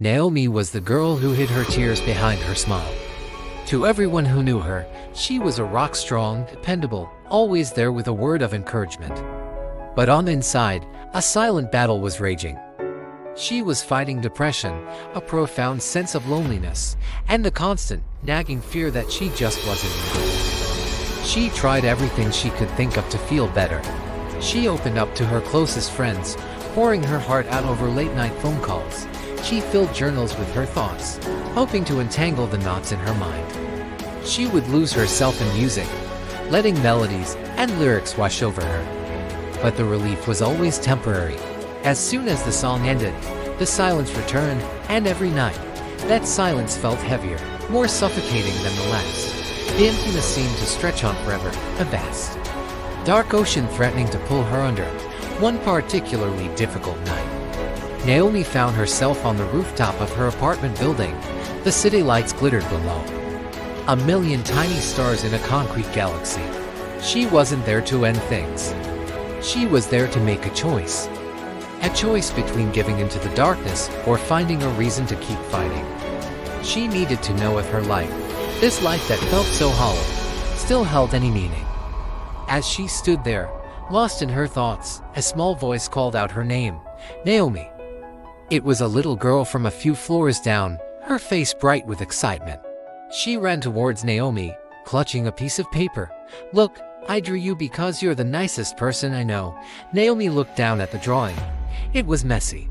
Naomi was the girl who hid her tears behind her smile. To everyone who knew her, she was a rock-strong, dependable, always there with a word of encouragement. But on the inside, a silent battle was raging. She was fighting depression, a profound sense of loneliness, and the constant, nagging fear that she just wasn't enough. She tried everything she could think of to feel better. She opened up to her closest friends, pouring her heart out over late-night phone calls. She filled journals with her thoughts, hoping to untangle the knots in her mind. She would lose herself in music, letting melodies and lyrics wash over her. But the relief was always temporary. As soon as the song ended, the silence returned, and every night, that silence felt heavier, more suffocating than the last. The emptiness seemed to stretch on forever, a vast, dark ocean threatening to pull her under. One particularly difficult night, Naomi found herself on the rooftop of her apartment building. The city lights glittered below, a million tiny stars in a concrete galaxy. She wasn't there to end things. She was there to make a choice. A choice between giving into the darkness or finding a reason to keep fighting. She needed to know if her life, this life that felt so hollow, still held any meaning. As she stood there, lost in her thoughts, a small voice called out her name, Naomi. It was a little girl from a few floors down, her face bright with excitement. She ran towards Naomi, clutching a piece of paper. "Look, I drew you because you're the nicest person I know." Naomi looked down at the drawing. It was messy,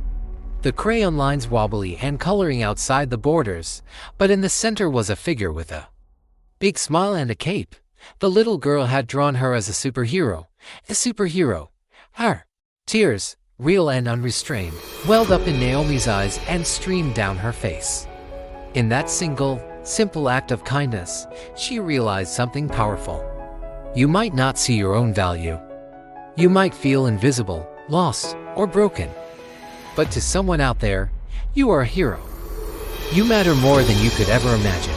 the crayon lines wobbly and coloring outside the borders, but in the center was a figure with a big smile and a cape. The little girl had drawn her as a superhero. A superhero. Her tears, real and unrestrained, welled up in Naomi's eyes and streamed down her face. In that single, simple act of kindness, she realized something powerful. You might not see your own value. You might feel invisible, lost, or broken. But to someone out there, you are a hero. You matter more than you could ever imagine.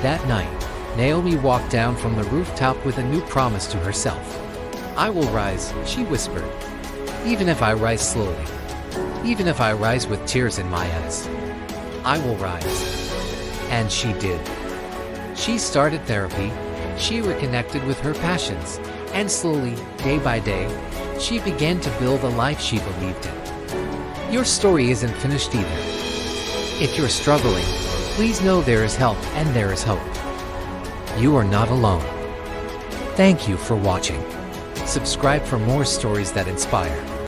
That night, Naomi walked down from the rooftop with a new promise to herself. "I will rise," she whispered. "Even if I rise slowly. Even if I rise with tears in my eyes. I will rise." And she did. She started therapy. She reconnected with her passions. And slowly, day by day, she began to build a life she believed in. Your story isn't finished either. If you're struggling, please know there is help and there is hope. You are not alone. Thank you for watching. Subscribe for more stories that inspire.